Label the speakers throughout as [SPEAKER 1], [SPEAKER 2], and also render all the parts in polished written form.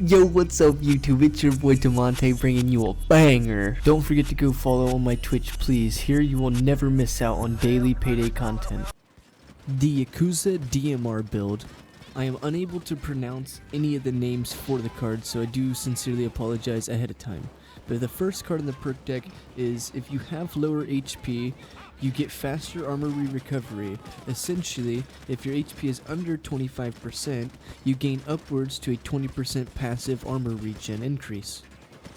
[SPEAKER 1] Yo, what's up YouTube? It's your boy Damontae bringing you a banger. Don't forget to go follow on my Twitch, please. Here you will never miss out on daily payday content. The Yakuza DMR build. I am unable to pronounce any of the names for the cards, so I do sincerely apologize ahead of time. But the first card in the perk deck is if you have lower HP, you get faster armor recovery. Essentially, if your HP is under 25%, you gain upwards to a 20% passive armor regen increase.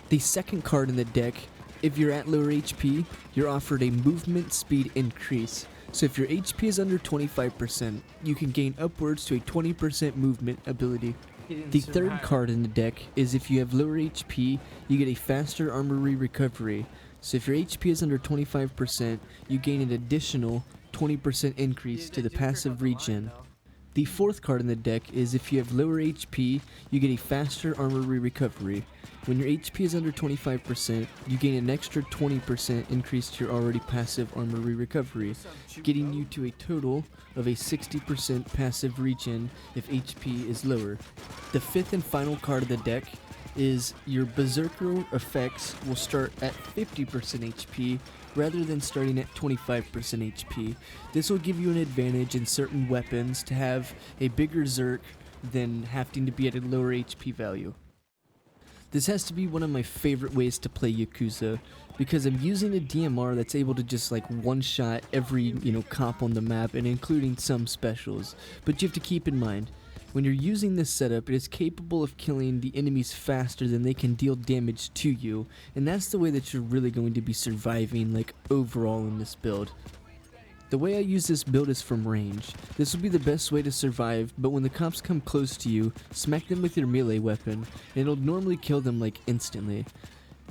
[SPEAKER 1] The second card in the deck, if you're at lower HP, you're offered a movement speed increase. So if your HP is under 25%, you can gain upwards to a 20% movement ability. The third card in the deck is if you have lower HP, you get a faster armor recovery. So if your HP is under 25%, you gain an additional 20% increase to the passive regen. The fourth card in the deck is if you have lower HP, you get a faster armor recovery. When your HP is under 25%, you gain an extra 20% increase to your already passive armor recovery, getting you to a total of a 60% passive regen if HP is lower. The fifth and final card of the deck is your Berserker effects will start at 50% HP rather than starting at 25% HP. This will give you an advantage in certain weapons to have a bigger Zerk than having to be at a lower HP value. This has to be one of my favorite ways to play Yakuza because I'm using a DMR that's able to just like one-shot every, cop on the map and including some specials. But you have to keep in mind, when you're using this setup, it is capable of killing the enemies faster than they can deal damage to you, and that's the way that you're really going to be surviving overall in this build. The way I use this build is from range. This will be the best way to survive, but when the cops come close to you, smack them with your melee weapon, and it'll normally kill them instantly.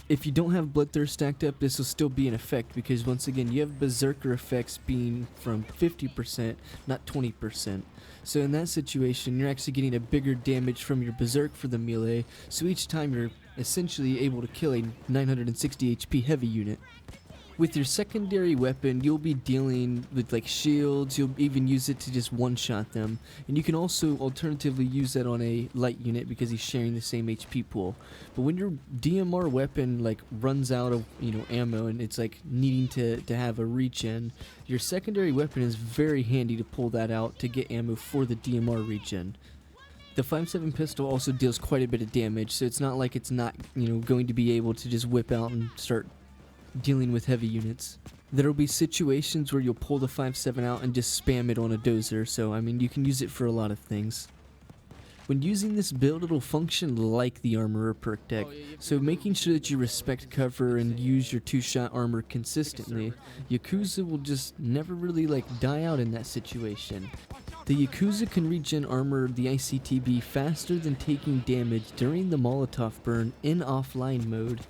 [SPEAKER 1] If you don't have Bloodthirst stacked up, this will still be in effect because once again you have Berserker effects being from 50%, not 20%. So in that situation, you're actually getting a bigger damage from your Berserk for the melee, so each time you're essentially able to kill a 960 HP heavy unit. With your secondary weapon, you'll be dealing with shields, you'll even use it to just one-shot them. And you can also alternatively use that on a light unit because he's sharing the same HP pool. But when your DMR weapon runs out of ammo and it's needing to have a regen, your secondary weapon is very handy to pull that out to get ammo for the DMR regen. The 5.7 pistol also deals quite a bit of damage, so it's not like it's not going to be able to just whip out and start dealing with heavy units. There will be situations where you'll pull the 5.7 out and just spam it on a dozer, so you can use it for a lot of things. When using this build, it'll function like the Armorer perk deck, so making sure that you respect cover and use your 2-shot armor consistently, Yakuza will just never really die out in that situation. The Yakuza can regen armor the ICTB faster than taking damage during the Molotov burn in offline mode.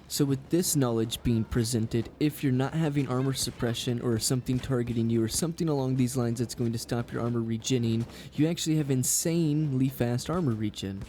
[SPEAKER 1] So with this knowledge being presented, if you're not having armor suppression or something targeting you or something along these lines that's going to stop your armor regenning, you actually have insanely fast armor regen.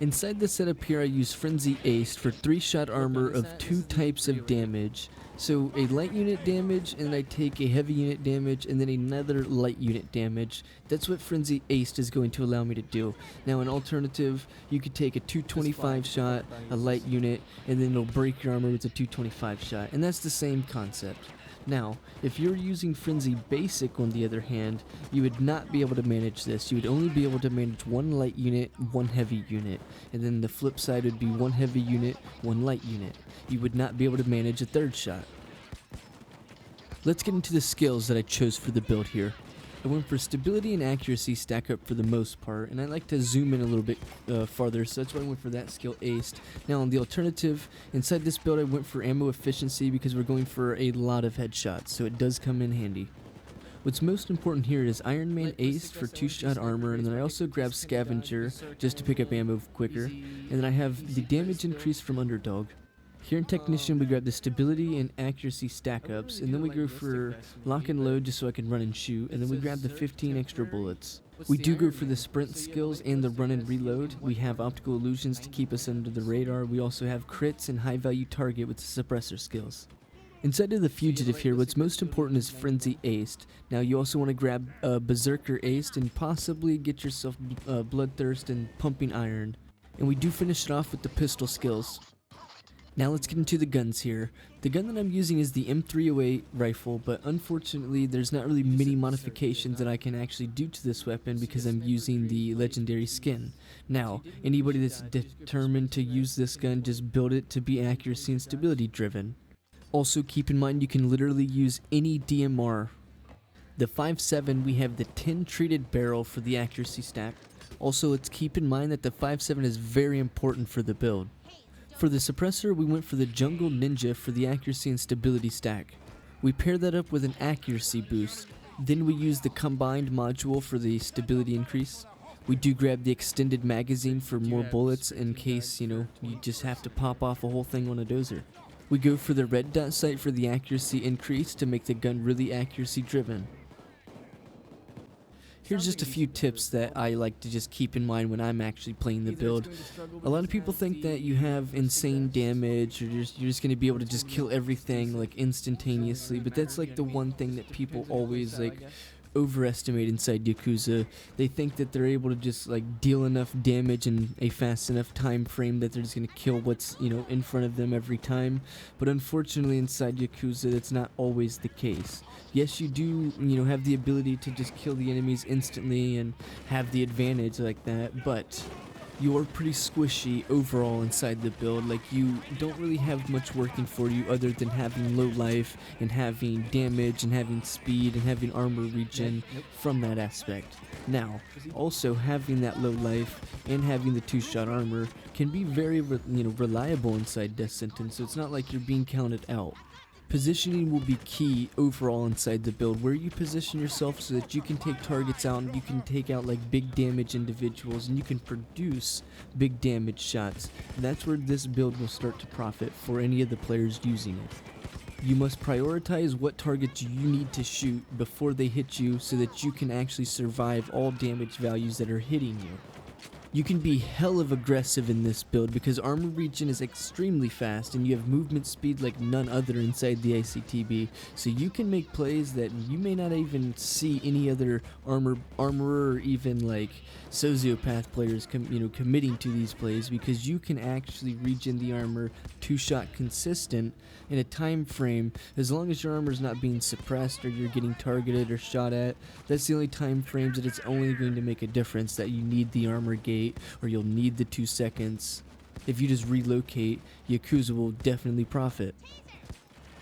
[SPEAKER 1] Inside the setup here I use Frenzy Aced for 3-shot armor of 2 types of damage. So a light unit damage, and I take a heavy unit damage, and then another light unit damage. That's what Frenzy Aced is going to allow me to do. Now an alternative, you could take a 225 shot, a light unit, and then it'll break your armor with a 225 shot, and that's the same concept. Now, if you're using Frenzy Basic on the other hand, you would not be able to manage this. You would only be able to manage 1 light unit, 1 heavy unit, and then the flip side would be 1 heavy unit, 1 light unit. You would not be able to manage a 3rd shot. Let's get into the skills that I chose for the build here. I went for stability and accuracy stack up for the most part, and I like to zoom in a little bit farther, so that's why I went for that skill aced. Now on the alternative, inside this build I went for ammo efficiency because we're going for a lot of headshots, so it does come in handy. What's most important here is Iron Man aced for 2-shot armor, and then I also grabbed Scavenger just to pick up ammo quicker, and then I have the damage increase from Underdog. Here in Technician we grab the stability and accuracy stack ups, and then we go for lock and load just so I can run and shoot, and then we grab the 15 extra bullets. We do go for the sprint skills and the run and reload. We have optical illusions to keep us under the radar. We also have crits and high value target with the suppressor skills. Inside of the Fugitive here, what's most important is Frenzy Aced. Now you also want to grab Berserker Aced and possibly get yourself Bloodthirst and Pumping Iron. and we do finish it off with the pistol skills. Now let's get into the guns here. The gun that I'm using is the M308 rifle, but unfortunately there's not really many modifications that I can actually do to this weapon because I'm using the legendary skin. Now, anybody that's determined to use this gun, just build it to be accuracy and stability driven. Also keep in mind you can literally use any DMR. The 5.7 we have the tin treated barrel for the accuracy stack. Also let's keep in mind that the 5.7 is very important for the build. For the suppressor, we went for the Jungle Ninja for the accuracy and stability stack. We pair that up with an accuracy boost. Then we use the combined module for the stability increase. We do grab the extended magazine for more bullets in case, you just have to pop off a whole thing on a dozer. We go for the red dot sight for the accuracy increase to make the gun really accuracy driven. Here's just a few tips that I like to just keep in mind when I'm actually playing the build. A lot of people think that you have insane damage or you're just going to be able to just kill everything like instantaneously, but that's like the one thing that people always like overestimate inside Yakuza. They think that they're able to just like deal enough damage in a fast enough time frame that they're just going to kill what's in front of them every time, but unfortunately inside Yakuza that's not always the case. Yes, you do have the ability to just kill the enemies instantly and have the advantage like that, but you're pretty squishy overall inside the build. Like, you don't really have much working for you other than having low life and having damage and having speed and having armor regen from that aspect. Now, also having that low life and having the 2-shot armor can be very reliable inside Death Sentence, so it's not like you're being counted out. Positioning will be key overall inside the build, where you position yourself so that you can take targets out and you can take out like big damage individuals and you can produce big damage shots. And that's where this build will start to profit for any of the players using it. You must prioritize what targets you need to shoot before they hit you so that you can actually survive all damage values that are hitting you. You can be hell of aggressive in this build because armor regen is extremely fast and you have movement speed like none other inside the ICTB, so you can make plays that you may not even see any other armorer or even like sociopath players committing to these plays, because you can actually regen the armor 2-shot consistent in a time frame as long as your armor is not being suppressed or you're getting targeted or shot at. That's the only time frames that it's only going to make a difference that you need the armor gate or you'll need the 2 seconds. If you just relocate, Yakuza will definitely profit.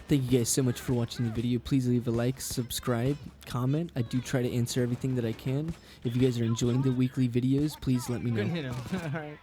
[SPEAKER 1] Thank you guys so much for watching the video. Please leave a like, subscribe, comment. I do try to answer everything that I can. If you guys are enjoying the weekly videos, please let me know.
[SPEAKER 2] Couldn't hit him. Alright.